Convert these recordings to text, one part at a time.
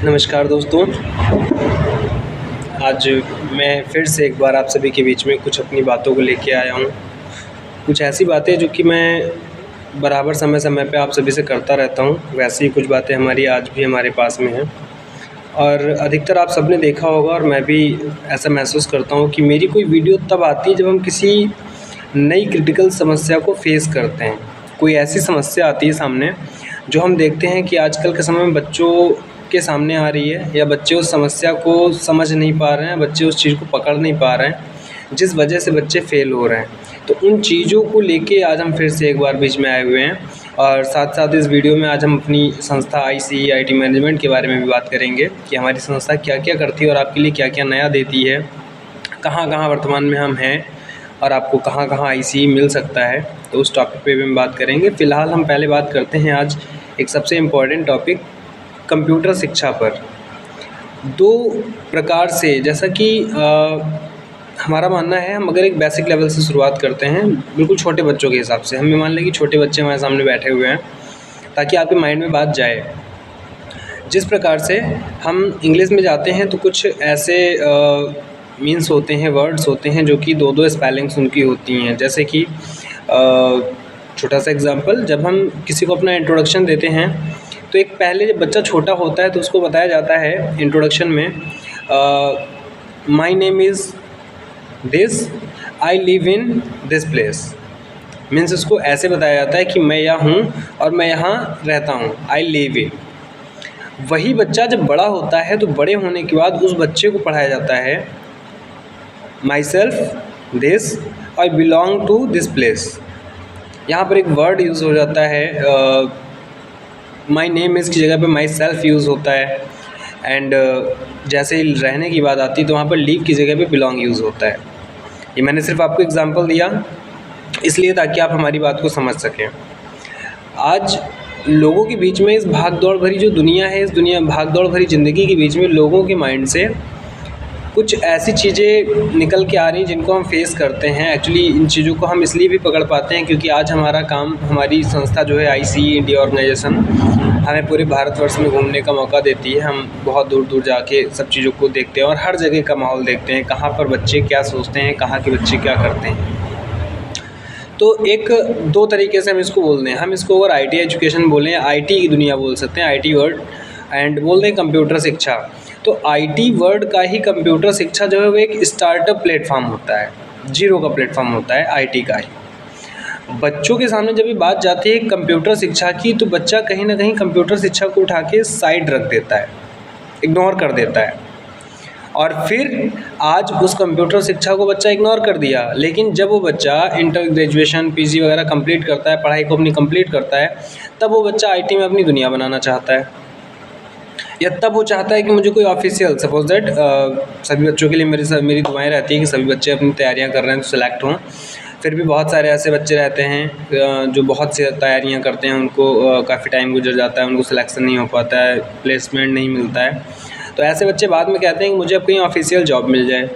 नमस्कार दोस्तों। आज मैं फिर से एक बार आप सभी के बीच में कुछ अपनी बातों को लेके आया हूँ। कुछ ऐसी बातें जो कि मैं बराबर समय समय पे आप सभी से करता रहता हूँ, वैसे ही कुछ बातें हमारी आज भी हमारे पास में हैं। और अधिकतर आप सबने देखा होगा और मैं भी ऐसा महसूस करता हूँ कि मेरी कोई वीडियो तब आती है जब हम किसी नई क्रिटिकल समस्या को फेस करते हैं। कोई ऐसी समस्या आती है सामने जो हम देखते हैं कि आजकल के समय में बच्चों के सामने आ रही है, या बच्चे उस समस्या को समझ नहीं पा रहे हैं, बच्चे उस चीज़ को पकड़ नहीं पा रहे हैं, जिस वजह से बच्चे फ़ेल हो रहे हैं। तो उन चीज़ों को लेके आज हम फिर से एक बार बीच में आए हुए हैं। और साथ साथ इस वीडियो में आज हम अपनी संस्था ICEIT मैनेजमेंट के बारे में भी बात करेंगे कि हमारी संस्था क्या क्या करती है और आपके लिए क्या क्या नया देती है, कहाँ कहाँ वर्तमान में हम हैं और आपको कहाँ कहाँ ICE मिल सकता है। तो उस टॉपिक पे भी हम बात करेंगे। फ़िलहाल हम पहले बात करते हैं आज एक सबसे इम्पॉर्टेंट टॉपिक, कंप्यूटर शिक्षा पर। दो प्रकार से, जैसा कि हमारा मानना है, हम अगर एक बेसिक लेवल से शुरुआत करते हैं, बिल्कुल छोटे बच्चों के हिसाब से, हम ये मान लें कि छोटे बच्चे हमारे सामने बैठे हुए हैं, ताकि आपके माइंड में बात जाए। जिस प्रकार से हम इंग्लिश में जाते हैं तो कुछ ऐसे मीन्स होते हैं, वर्ड्स होते हैं जो कि दो स्पेलिंग्स उनकी होती हैं। जैसे कि छोटा सा एग्जांपल, जब हम किसी को अपना इंट्रोडक्शन देते हैं तो एक पहले जब बच्चा छोटा होता है तो उसको बताया जाता है इंट्रोडक्शन में, my name is this, I live in this place. Means उसको ऐसे बताया जाता है कि मैं यहाँ हूँ और मैं यहाँ रहता हूँ, आई लिव इन। वही बच्चा जब बड़ा होता है तो बड़े होने के बाद उस बच्चे को पढ़ाया जाता है, myself this, I belong to this place. यहाँ पर एक वर्ड यूज़ हो जाता है, माई नेम इज़ की जगह पे माई सेल्फ यूज़ होता है। एंड जैसे ही रहने की बात आती है तो वहाँ पर लीव की जगह पे बिलोंग यूज़ होता है। ये मैंने सिर्फ आपको एग्जांपल दिया इसलिए ताकि आप हमारी बात को समझ सकें। आज लोगों के बीच में, इस भाग दौड़ भरी जो दुनिया है, इस भाग दौड़ भरी ज़िंदगी के बीच में लोगों के माइंड से कुछ ऐसी चीज़ें निकल के आ रही हैं जिनको हम फेस करते हैं। एक्चुअली इन चीज़ों को हम इसलिए भी पकड़ पाते हैं क्योंकि आज हमारा काम, हमारी संस्था जो है ICE इंडिया ऑर्गेनाइजेशन, हमें पूरे भारतवर्ष में घूमने का मौका देती है। हम बहुत दूर दूर जाके सब चीज़ों को देखते हैं और हर जगह का माहौल देखते हैं, कहाँ पर बच्चे क्या सोचते हैं, कहाँ के बच्चे क्या करते हैं। तो एक दो तरीके से हम इसको बोल दें, हम इसको अगर IT एजुकेशन बोलें, IT की दुनिया बोल सकते हैं, IT वर्ड, एंड बोल दें कंप्यूटर शिक्षा। तो IT वर्ड का ही कंप्यूटर शिक्षा जो है वो एक स्टार्टअप प्लेटफॉर्म होता है, जीरो का प्लेटफॉर्म होता है IT का ही। बच्चों के सामने जब ये बात जाती है कंप्यूटर शिक्षा की, तो बच्चा कहीं ना कहीं कंप्यूटर शिक्षा को उठा के साइड रख देता है, इग्नोर कर देता है। और फिर आज उस कंप्यूटर शिक्षा को बच्चा इग्नोर कर दिया, लेकिन जब वो बच्चा इंटर ग्रेजुएशन PG वगैरह कंप्लीट करता है, पढ़ाई को अपनी कंप्लीट करता है, तब वो बच्चा IT में अपनी दुनिया बनाना चाहता है, या तब वो चाहता है कि मुझे कोई ऑफिशियल, सपोज दैट सभी बच्चों के लिए मेरी दुआएं रहती हैं कि सभी बच्चे अपनी तैयारियां कर रहे हैं तो सिलेक्ट हों। फिर भी बहुत सारे ऐसे बच्चे रहते हैं जो बहुत सी तैयारियां करते हैं, उनको काफ़ी टाइम गुजर जाता है, उनको सिलेक्शन नहीं हो पाता है, प्लेसमेंट नहीं मिलता है। तो ऐसे बच्चे बाद में कहते हैं कि मुझे अब कहीं ऑफिशियल जॉब मिल जाए,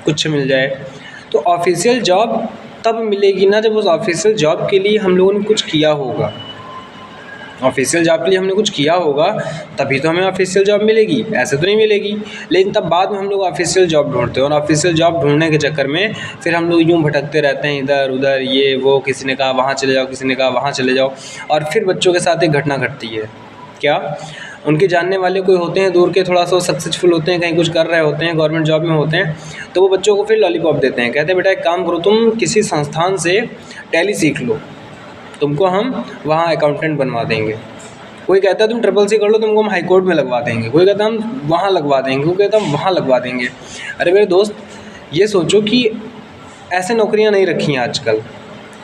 कुछ मिल जाए। तो ऑफिशियल जॉब तब मिलेगी ना जब उस ऑफिशियल जॉब के लिए हम लोगों ने कुछ किया होगा। ऑफिशियल जॉब के लिए हमने कुछ किया होगा तभी तो हमें ऑफिशियल जॉब मिलेगी, ऐसे तो नहीं मिलेगी। लेकिन तब बाद में हम लोग ऑफिशियल जॉब ढूंढते हैं, और ऑफिशियल जॉब ढूंढने के चक्कर में फिर हम लोग यूँ भटकते रहते हैं इधर उधर, ये वो, किसी ने कहा वहाँ चले जाओ, किसी ने कहा वहाँ चले जाओ। और फिर बच्चों के साथ एक घटना घटती है, क्या उनके जानने वाले कोई होते हैं दूर के, थोड़ा सा सक्सेसफुल होते हैं, कहीं कुछ कर रहे होते हैं, गवर्नमेंट जॉब में होते हैं, तो वो बच्चों को फिर लॉलीपॉप देते हैं, कहते हैं बेटा एक काम करो, तुम किसी संस्थान से टैली सीख लो, तुमको हम वहाँ अकाउंटेंट बनवा देंगे। कोई कहता है तुम CCC कर लो, तुमको हम हाई कोर्ट में लगवा देंगे। कोई कहता है हम वहाँ लगवा देंगे, कोई कहता है हम वहाँ लगवा देंगे। अरे मेरे दोस्त, ये सोचो कि ऐसे नौकरियाँ नहीं रखी हैं आजकल,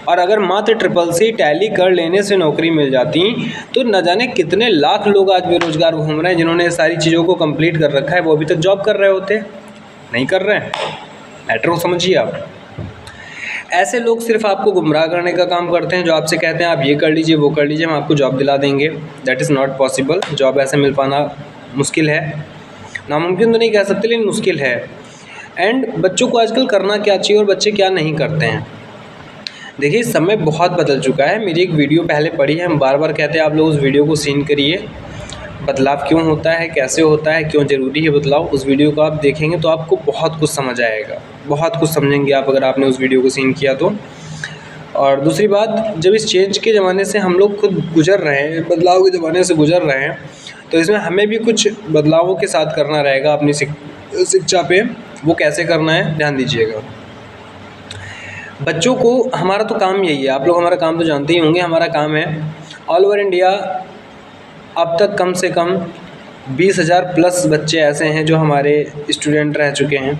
और अगर मात्र CCC टैली कर लेने से नौकरी मिल जाती तो न जाने कितने लाख लोग आज बेरोज़गार घूम रहे हैं, जिन्होंने सारी चीज़ों को कंप्लीट कर रखा है, वो अभी तक जॉब कर रहे होते, नहीं कर रहे हैं। मैटर को समझिए आप। ऐसे लोग सिर्फ आपको गुमराह करने का काम करते हैं, जो आपसे कहते हैं आप ये कर लीजिए, वो कर लीजिए, हम आपको जॉब दिला देंगे। That is not possible. Job ऐसे मिल पाना मुश्किल है, नामुमकिन तो नहीं कह सकते, लेकिन मुश्किल है। एंड बच्चों को आजकल करना क्या चाहिए और बच्चे क्या नहीं करते हैं। देखिए, समय बहुत बदल चुका है। मेरी एक वीडियो पहले पड़ी है, हम बार बार कहते हैं आप लोग उस वीडियो को सीन करिए। बदलाव क्यों होता है, कैसे होता है, क्यों ज़रूरी है बदलाव, उस वीडियो को आप देखेंगे तो आपको बहुत कुछ समझ आएगा, बहुत कुछ समझेंगे आप अगर आपने उस वीडियो को सीन किया तो। और दूसरी बात, जब इस चेंज के ज़माने से हम लोग खुद गुज़र रहे हैं, बदलाव के ज़माने से गुज़र रहे हैं, तो इसमें हमें भी कुछ बदलावों के साथ करना रहेगा अपनी शिक्षा पे। वो कैसे करना है, ध्यान दीजिएगा। बच्चों को, हमारा तो काम यही है, आप लोग हमारा काम तो जानते ही होंगे, हमारा काम है ऑल ओवर इंडिया अब तक कम से कम 20,000 प्लस बच्चे ऐसे हैं जो हमारे स्टूडेंट रह चुके हैं।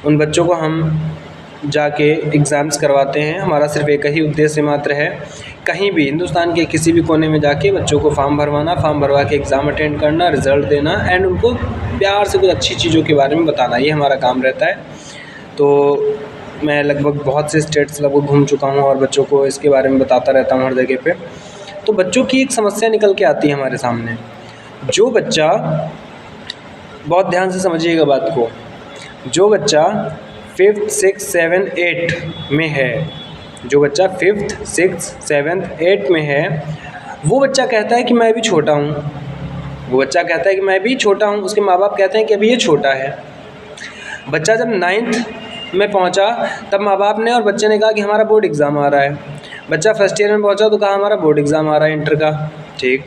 उन बच्चों को हम जाके एग्ज़ाम्स करवाते हैं। हमारा सिर्फ एक ही उद्देश्य मात्र है, कहीं भी हिंदुस्तान के किसी भी कोने में जाके बच्चों को फॉर्म भरवाना, फॉर्म भरवा के एग्ज़ाम अटेंड करना, रिज़ल्ट देना एंड उनको प्यार से कुछ अच्छी चीज़ों के बारे में बताना, ये हमारा काम रहता है। तो मैं लगभग बहुत से स्टेट्स लगभग घूम चुका हूँ और बच्चों को इसके बारे में बताता रहता हूँ हर जगह पे। तो बच्चों की एक समस्या निकल के आती है हमारे सामने। जो बच्चा, बहुत ध्यान से समझिएगा बात को, जो बच्चा 5th 6th 7th 8th में है, जो बच्चा 5th 6th 7th 8th में है, वो बच्चा कहता है कि मैं भी छोटा हूँ, वो बच्चा कहता है कि मैं भी छोटा हूँ। उसके माँ बाप कहते हैं कि अभी ये छोटा है। बच्चा जब 9th में पहुंचा तब माँ बाप ने और बच्चे ने कहा कि हमारा बोर्ड एग्ज़ाम आ रहा है। बच्चा फर्स्ट ईयर में पहुंचा तो कहा हमारा बोर्ड एग्ज़ाम आ रहा है इंटर का, ठीक।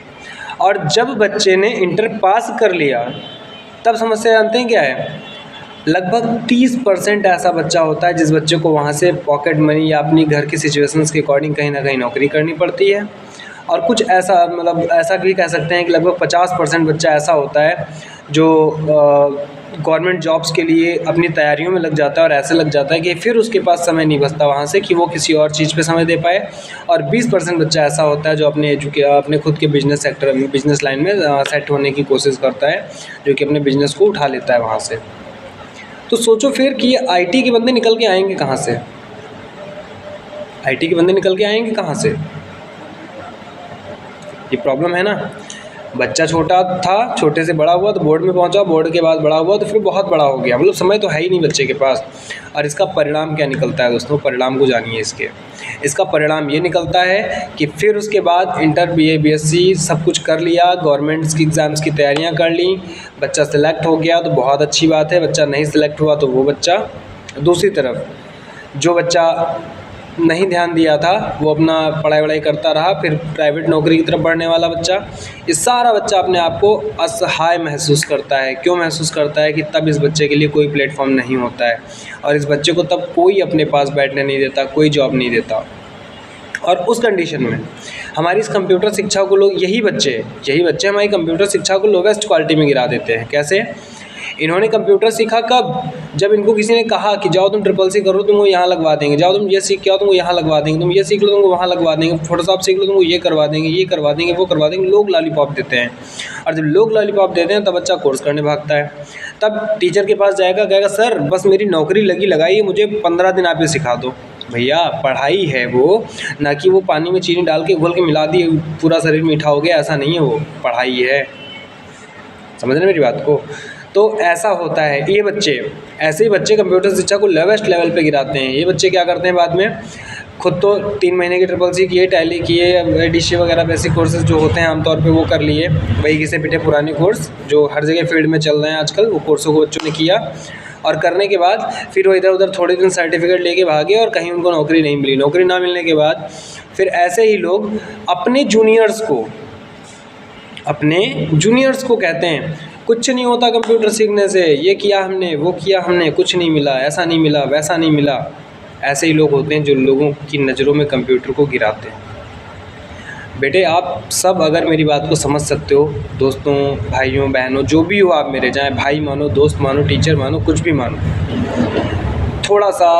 और जब बच्चे ने इंटर पास कर लिया तब समस्या जानते हैं क्या है? लगभग 30% ऐसा बच्चा होता है जिस बच्चे को वहाँ से पॉकेट मनी या अपनी घर की सिचुएशंस के अकॉर्डिंग कहीं ना कहीं नौकरी करनी पड़ती है। और कुछ ऐसा, मतलब ऐसा भी कह सकते हैं कि लगभग 50% बच्चा ऐसा होता है जो गवर्नमेंट जॉब्स के लिए अपनी तैयारियों में लग जाता है और ऐसे लग जाता है कि फिर उसके पास समय नहीं बचता वहाँ से कि वो किसी और चीज़ पे समय दे पाए। और 20% बच्चा ऐसा होता है जो अपने खुद के बिजनेस सेक्टर में, बिजनेस लाइन में सेट होने की कोशिश करता है, जो कि अपने बिजनेस को उठा लेता है वहाँ से। तो सोचो फिर कि ये IT के बंदे निकल के आएंगे कहाँ से? IT के बंदे निकल के आएंगे कहाँ से? ये प्रॉब्लम है ना। बच्चा छोटा था, छोटे से बड़ा हुआ तो बोर्ड में पहुंचा, बोर्ड के बाद बड़ा हुआ तो फिर बहुत बड़ा हो गया, मतलब समय तो है ही नहीं बच्चे के पास। और इसका परिणाम क्या निकलता है दोस्तों? परिणाम को जानिए इसका परिणाम ये निकलता है कि फिर उसके बाद इंटर BA BSc सब कुछ कर लिया, गवर्नमेंट्स की एग्ज़ाम्स की तैयारियां कर ली, बच्चा सिलेक्ट हो गया तो बहुत अच्छी बात है, बच्चा नहीं सिलेक्ट हुआ तो वो बच्चा। दूसरी तरफ जो बच्चा नहीं ध्यान दिया था वो अपना पढ़ाई वढ़ाई करता रहा, फिर प्राइवेट नौकरी की तरफ बढ़ने वाला बच्चा, ये सारा बच्चा अपने आप को असहाय महसूस करता है। क्यों महसूस करता है? कि तब इस बच्चे के लिए कोई प्लेटफॉर्म नहीं होता है और इस बच्चे को तब कोई अपने पास बैठने नहीं देता, कोई जॉब नहीं देता। और उस कंडीशन में हमारी इस कंप्यूटर शिक्षा को लोग, यही बच्चे हमारी कंप्यूटर शिक्षा को लोवेस्ट क्वालिटी में गिरा देते हैं। कैसे? इन्होंने कंप्यूटर सीखा कब? जब इनको किसी ने कहा कि जाओ तुम CCC करो, तुमको यहाँ लगवा देंगे, जाओ तुम ये सीख के आओ, तुमको यहाँ लगवा देंगे, तुम ये सीख लो तुमको वहाँ लगवा देंगे, फोटोशॉप सीख लो तुमको ये करवा देंगे, ये करवा देंगे, वो करवा देंगे। लोग लॉलीपॉप देते हैं और जब लोग लॉलीपॉप देते हैं तब बच्चा कोर्स करने भागता है। तब टीचर के पास जाएगा, कहेगा सर बस मेरी नौकरी लगी लगाई, मुझे 15 दिन आप ये सिखा दो। भैया पढ़ाई है वो, ना कि वो पानी में चीनी डाल के घोल के मिला दिए पूरा शरीर मीठा हो गया, ऐसा नहीं है। वो पढ़ाई है, समझ रहे मेरी बात को? तो ऐसा होता है। ये बच्चे, ऐसे ही बच्चे कंप्यूटर शिक्षा को लोवेस्ट लेवल पे गिराते हैं। ये बच्चे क्या करते हैं बाद में? खुद तो 3 महीने की CCC किए, टैली किए, ADC वगैरह बेसिक कोर्सेज जो होते हैं आमतौर पे वो कर लिए, वही घिसे पिटे पुराने कोर्स जो हर जगह फील्ड में चल रहे हैं आजकल, वो कोर्सों को बच्चों ने किया। और करने के बाद फिर वो इधर उधर थोड़े दिन सर्टिफिकेट लेके भागे और कहीं उनको नौकरी नहीं मिली। नौकरी ना मिलने के बाद फिर ऐसे ही लोग अपने जूनियर्स को कहते हैं कुछ नहीं होता कंप्यूटर सीखने से, ये किया हमने, वो किया हमने, कुछ नहीं मिला, ऐसा नहीं मिला, वैसा नहीं मिला। ऐसे ही लोग होते हैं जो लोगों की नज़रों में कंप्यूटर को गिराते हैं। बेटे आप सब अगर मेरी बात को समझ सकते हो, दोस्तों, भाइयों, बहनों, जो भी हो आप मेरे, चाहे भाई मानो, दोस्त मानो, टीचर मानो, कुछ भी मानो, थोड़ा सा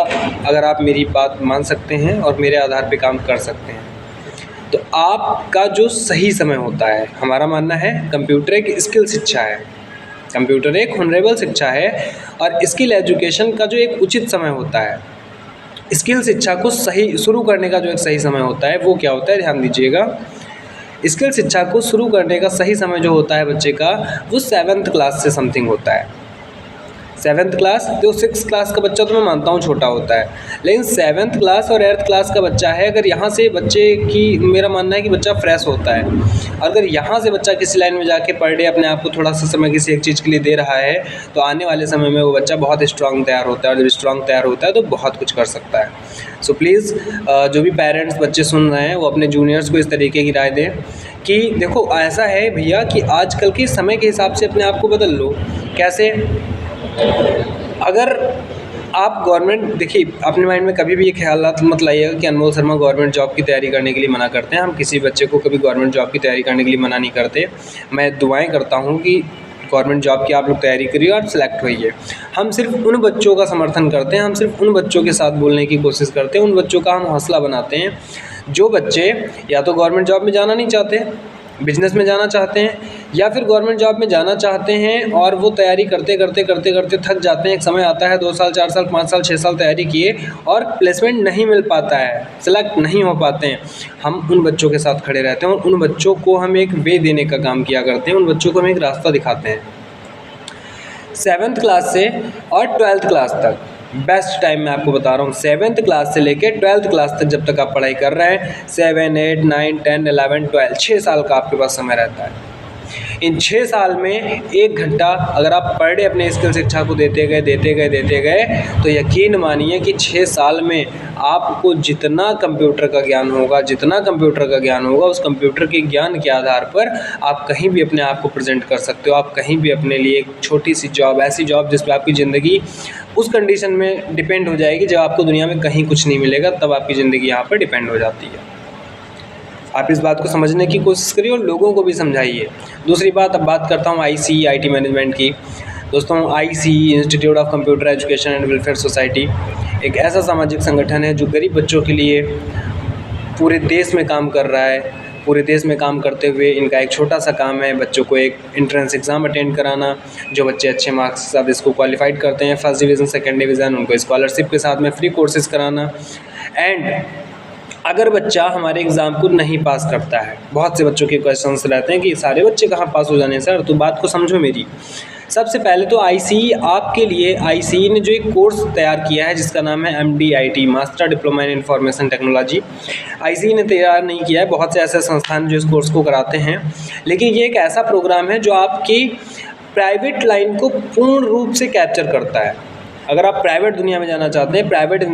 अगर आप मेरी बात मान सकते हैं और मेरे आधार पे काम कर सकते हैं तो आपका जो सही समय होता है, हमारा मानना है कंप्यूटर एक स्किल शिक्षा है, कंप्यूटर एक ऑनरेबल शिक्षा है और स्किल एजुकेशन का जो एक उचित समय होता है, स्किल शिक्षा को सही शुरू करने का जो एक सही समय होता है वो क्या होता है? ध्यान दीजिएगा। स्किल शिक्षा को शुरू करने का सही समय जो होता है बच्चे का, वो 7th क्लास से समथिंग होता है। 7th क्लास तो 6th क्लास का बच्चा तो मैं मानता हूँ छोटा होता है, लेकिन 7th क्लास और 8th क्लास का बच्चा है, अगर यहाँ से बच्चे की मेरा मानना है कि बच्चा फ्रेश होता है। अगर यहाँ से बच्चा किसी लाइन में जाके पर डे अपने आप को थोड़ा सा समय किसी एक चीज़ के लिए दे रहा है, तो आने वाले समय में वो बच्चा बहुत स्ट्रांग तैयार होता है, और जब स्ट्रांग तैयार होता है तो बहुत कुछ कर सकता है। सो प्लीज़ जो भी पेरेंट्स बच्चे सुन रहे हैं वो अपने जूनियर्स को इस तरीके की राय दें कि देखो ऐसा है भैया कि आजकल के समय के हिसाब से अपने आप को बदल लो। कैसे? अगर आप गवर्नमेंट, देखिए अपने माइंड में कभी भी ये ख्यालात मत लाइएगा कि अनमोल शर्मा गवर्नमेंट जॉब की तैयारी करने के लिए मना करते हैं। हम किसी बच्चे को कभी गवर्नमेंट जॉब की तैयारी करने के लिए मना नहीं करते। मैं दुआएं करता हूँ कि गवर्नमेंट जॉब की आप लोग तैयारी करिए और सिलेक्ट होइए। हम सिर्फ उन बच्चों का समर्थन करते हैं, हम सिर्फ उन बच्चों के साथ बोलने की कोशिश करते हैं, उन बच्चों का हम हौसला बनाते हैं जो बच्चे या तो गवर्नमेंट जॉब में जाना नहीं चाहते, बिजनेस में जाना चाहते हैं, या फिर गवर्नमेंट जॉब में जाना चाहते हैं और वो तैयारी करते करते थक जाते हैं। एक समय आता है 2 साल 4 साल 5 साल 6 साल तैयारी किए और प्लेसमेंट नहीं मिल पाता है, सेलेक्ट नहीं हो पाते हैं। हम उन बच्चों के साथ खड़े रहते हैं और उन बच्चों को हम एक वे देने का काम किया करते हैं, उन बच्चों को हम एक रास्ता दिखाते हैं। 7th क्लास से और 12th क्लास तक बेस्ट टाइम मैं आपको बता रहा हूँ। 7th क्लास से लेके 12th क्लास तक जब तक आप पढ़ाई कर रहे हैं, 7, 8, 9, 10, 11, 12 6 साल का आपके पास समय रहता है। इन 6 साल में 1 घंटा अगर आप पर डे अपने स्किल शिक्षा को देते गए तो यकीन मानिए कि 6 साल में आपको जितना कंप्यूटर का ज्ञान होगा उस कंप्यूटर के ज्ञान के आधार पर आप कहीं भी अपने आप को प्रेजेंट कर सकते हो। आप कहीं भी अपने लिए एक छोटी सी जॉब, ऐसी जॉब जिस पर आपकी ज़िंदगी उस कंडीशन में डिपेंड हो जाएगी जब आपको दुनिया में कहीं कुछ नहीं मिलेगा, तब आपकी ज़िंदगी यहाँ पर डिपेंड हो जाती है। आप इस बात को समझने की कोशिश करिए और लोगों को भी समझाइए। दूसरी बात, अब बात करता हूँ ICE मैनेजमेंट की। दोस्तों, ICE institute of computer education and welfare society एक ऐसा सामाजिक संगठन है जो गरीब बच्चों के लिए पूरे देश में काम कर रहा है। पूरे देश में काम करते हुए इनका एक छोटा सा काम है बच्चों को एक एंट्रेंस एग्ज़ाम अटेंड कराना। जो बच्चे अच्छे मार्क्स के साथ इसको क्वालिफाइड करते हैं, फर्स्ट डिवीज़न सेकंड डिवीज़न, उनको स्कॉलरशिप के साथ में फ्री कोर्सेज़ कराना। एंड अगर बच्चा हमारे एग्ज़ाम को नहीं पास करता है, बहुत से बच्चों के क्वेश्चंस रहते हैं कि सारे बच्चे कहाँ पास हो जाने सर, तो बात को समझो मेरी। सबसे पहले तो ICE आपके लिए, ICE ने जो एक कोर्स तैयार किया है जिसका नाम है MDIT, master diploma in information technology. ICE ने तैयार नहीं किया है, बहुत से ऐसे संस्थान जो इस कोर्स को कराते हैं, लेकिन ये एक ऐसा प्रोग्राम है जो आपकी प्राइवेट लाइन को पूर्ण रूप से कैप्चर करता है। अगर आप प्राइवेट दुनिया में जाना चाहते हैं, प्राइवेट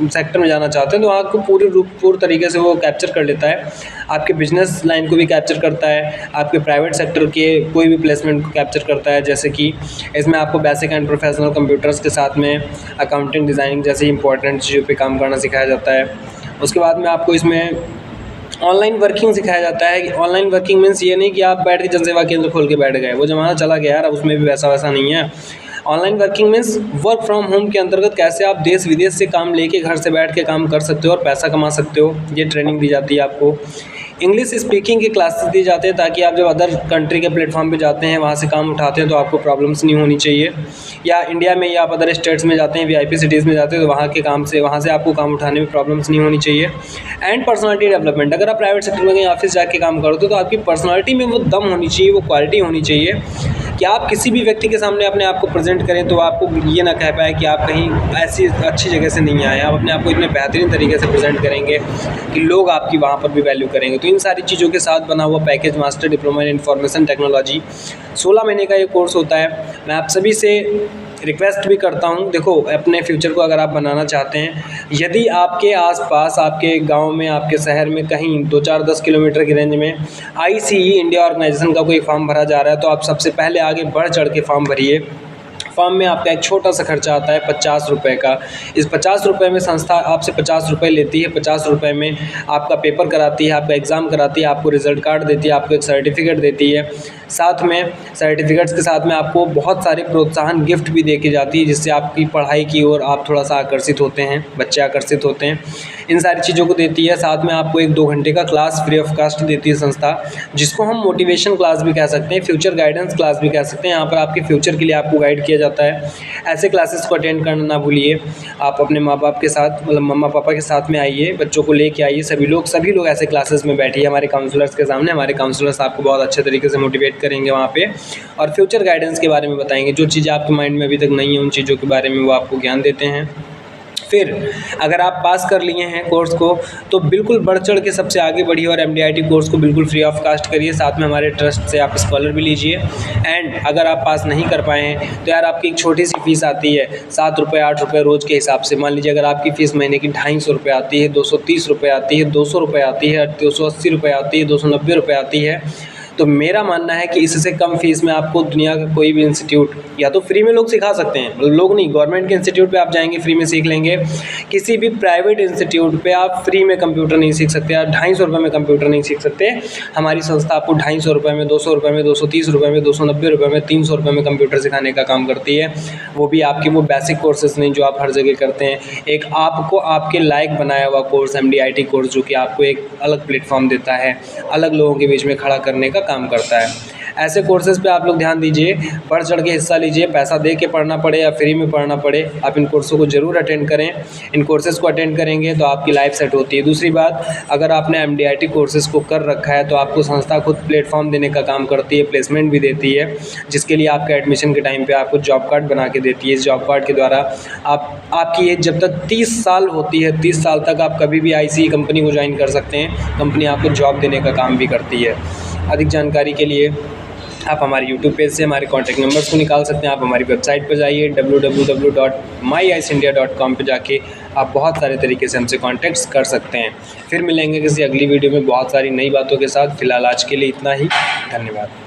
सेक्टर में जाना चाहते हैं, तो आपको पूरी तरीके से वो कैप्चर कर लेता है। आपके बिजनेस लाइन को भी कैप्चर करता है, आपके प्राइवेट सेक्टर के कोई भी प्लेसमेंट को कैप्चर करता है। जैसे कि इसमें आपको बेसिक एंड प्रोफेशनल कंप्यूटर्स के साथ में अकाउंटिंग, डिज़ाइनिंग जैसी इंपॉर्टेंट चीज़ों पे काम करना सिखाया जाता है। उसके बाद में आपको इसमें ऑनलाइन वर्किंग सिखाया जाता है। ऑनलाइन वर्किंग मीन्स ये नहीं कि आप बैठ के जनसेवा केंद्र खोल के बैठ गए, वो ज़माना चला गया यार, अब उसमें भी वैसा नहीं है। Online working means work from home के अंतर्गत कैसे आप देश विदेश से काम लेके घर से बैठ के काम कर सकते हो और पैसा कमा सकते हो, ये ट्रेनिंग दी जाती है आपको। इंग्लिश स्पीकिंग की क्लासेस दी जाते हैं ताकि आप जब अदर कंट्री के प्लेटफॉर्म पे जाते हैं, वहाँ से काम उठाते हैं, तो आपको प्रॉब्लम्स नहीं होनी चाहिए। या इंडिया में या आप अदर स्टेट्स में जाते हैं, VIP सिटीज़ में जाते हैं, तो वहाँ से आपको काम उठाने में प्रॉब्लम्स नहीं होनी चाहिए। एंड पर्सनालिटी डेवलपमेंट, अगर आप प्राइवेट सेक्टर में कहीं ऑफिस जाके काम करते हो तो आपकी पर्सनालिटी में वो दम होनी चाहिए, वो क्वालिटी होनी चाहिए कि आप किसी भी व्यक्ति के सामने अपने आप को प्रेजेंट करें तो आपको ये ना कह पाए कि आप कहीं ऐसी अच्छी जगह से नहीं आए। आप अपने आप को इतने बेहतरीन तरीके से प्रेजेंट करेंगे कि लोग आपकी वहाँ पर भी वैल्यू करेंगे। तो इन सारी चीज़ों के साथ बना हुआ package master diploma in information technology 16 महीने का ये कोर्स होता है। मैं आप सभी से रिक्वेस्ट भी करता हूँ, देखो अपने फ्यूचर को अगर आप बनाना चाहते हैं, यदि आपके आसपास, आपके गांव में, आपके शहर में कहीं 2, 4, 10 किलोमीटर की रेंज में ICE इंडिया ऑर्गेनाइजेशन का कोई फॉर्म भरा जा रहा है, तो आप सबसे पहले आगे बढ़ चढ़ के फॉर्म भरिए। फॉर्म में आपका एक छोटा सा खर्चा आता है 50 रुपये का। इस 50 रुपये में संस्था आपसे 50 रुपये लेती है। 50 रुपये में आपका पेपर कराती है, आपका एग्ज़ाम कराती है, आपको रिज़ल्ट कार्ड देती है, आपको एक सर्टिफिकेट देती है। साथ में सर्टिफिकेट्स के साथ में आपको बहुत सारे प्रोत्साहन गिफ्ट भी दे के जाती है, जिससे आपकी पढ़ाई की ओर आप थोड़ा सा आकर्षित होते हैं, बच्चे आकर्षित होते हैं। इन सारी चीज़ों को देती है। साथ में आपको 1-2 घंटे का क्लास फ्री ऑफ कास्ट देती है संस्था, जिसको हम मोटिवेशन क्लास भी कह सकते हैं, फ्यूचर गाइडेंस क्लास भी कह सकते हैं। यहाँ पर आपके फ्यूचर के लिए आपको गाइड किया जाता है। ऐसे क्लासेस को अटेंड करना ना भूलिए। आप अपने माँ बाप के साथ, मतलब मम्मा पापा के साथ में आइए, बच्चों को लेके आइए, सभी लोग ऐसे क्लासेस में बैठिए हमारे काउंसलर्स के सामने। हमारे काउंसलर्स आपको बहुत अच्छे तरीके से मोटिवेट करेंगे वहाँ पे, और फ्यूचर गाइडेंस के बारे में बताएंगे। जो चीज़ें आपके माइंड में अभी तक नहीं है उन चीज़ों के बारे में वो आपको ज्ञान देते हैं। फिर अगर आप पास कर लिए हैं कोर्स को तो बिल्कुल बढ़ चढ़ के सबसे आगे बढ़िए और MDIT कोर्स को बिल्कुल फ्री ऑफ कास्ट करिए। साथ में हमारे ट्रस्ट से आप स्कॉलर भी लीजिए। एंड अगर आप पास नहीं कर पाए हैं तो यार आपकी एक छोटी सी फ़ीस आती है, 7 रुपये 8 रुपये रोज़ के हिसाब से। मान लीजिए अगर आपकी फ़ीस महीने की 250 रुपये आती है, 230 रुपये आती है, 200 रुपये आती है, 280 रुपये आती है, 290 रुपये आती है, तो मेरा मानना है कि इससे कम फीस में आपको दुनिया का कोई भी इंस्टीट्यूट या तो फ्री में लोग सिखा सकते हैं, मतलब लोग नहीं, गवर्नमेंट के इंस्टीट्यूट पे आप जाएंगे फ्री में सीख लेंगे। किसी भी प्राइवेट इंस्टीट्यूट पे आप फ्री में कंप्यूटर नहीं सीख सकते, आप 250 रुपये में कंप्यूटर नहीं सीख सकते। हमारी संस्था आपको 250 रुपये में, 200 रुपये में, 230 रुपये में, 290 रुपये में, 300 रुपये में कंप्यूटर सिखाने का काम करती है। वो भी आपके वो बेसिक कोर्सेज नहीं जो आप हर जगह करते हैं, एक आपको आपके लायक बनाया हुआ कोर्स MDIT कोर्स, जो कि आपको एक अलग प्लेटफॉर्म देता है, अलग लोगों के बीच में खड़ा करने का काम करता है। ऐसे कोर्सेज़ पे आप लोग ध्यान दीजिए, बढ़ चढ़ के हिस्सा लीजिए। पैसा दे के पढ़ना पड़े या फ्री में पढ़ना पड़े, आप इन कोर्सों को ज़रूर अटेंड करें। इन कोर्सेज़ को अटेंड करेंगे तो आपकी लाइफ सेट होती है। दूसरी बात, अगर आपने MDIT कोर्सेज़ को कर रखा है तो आपको संस्था खुद प्लेटफॉर्म देने का काम करती है, प्लेसमेंट भी देती है, जिसके लिए आपका एडमिशन के टाइम पर आपको जॉब कार्ड बना के देती है। इस जॉब कार्ड के द्वारा आपकी एज जब तक 30 साल होती है, 30 साल तक आप कभी भी ICE कंपनी को ज्वाइन कर सकते हैं। कंपनी आपको जॉब देने का काम भी करती है। अधिक जानकारी के लिए आप हमारे YouTube पेज से हमारे कॉन्टैक्ट नंबर्स को निकाल सकते हैं। आप हमारी वेबसाइट पर जाइए www.myicindia.com पे जाके आप बहुत सारे तरीके से हमसे कॉन्टैक्ट कर सकते हैं। फिर मिलेंगे किसी अगली वीडियो में बहुत सारी नई बातों के साथ। फ़िलहाल आज के लिए इतना ही। धन्यवाद।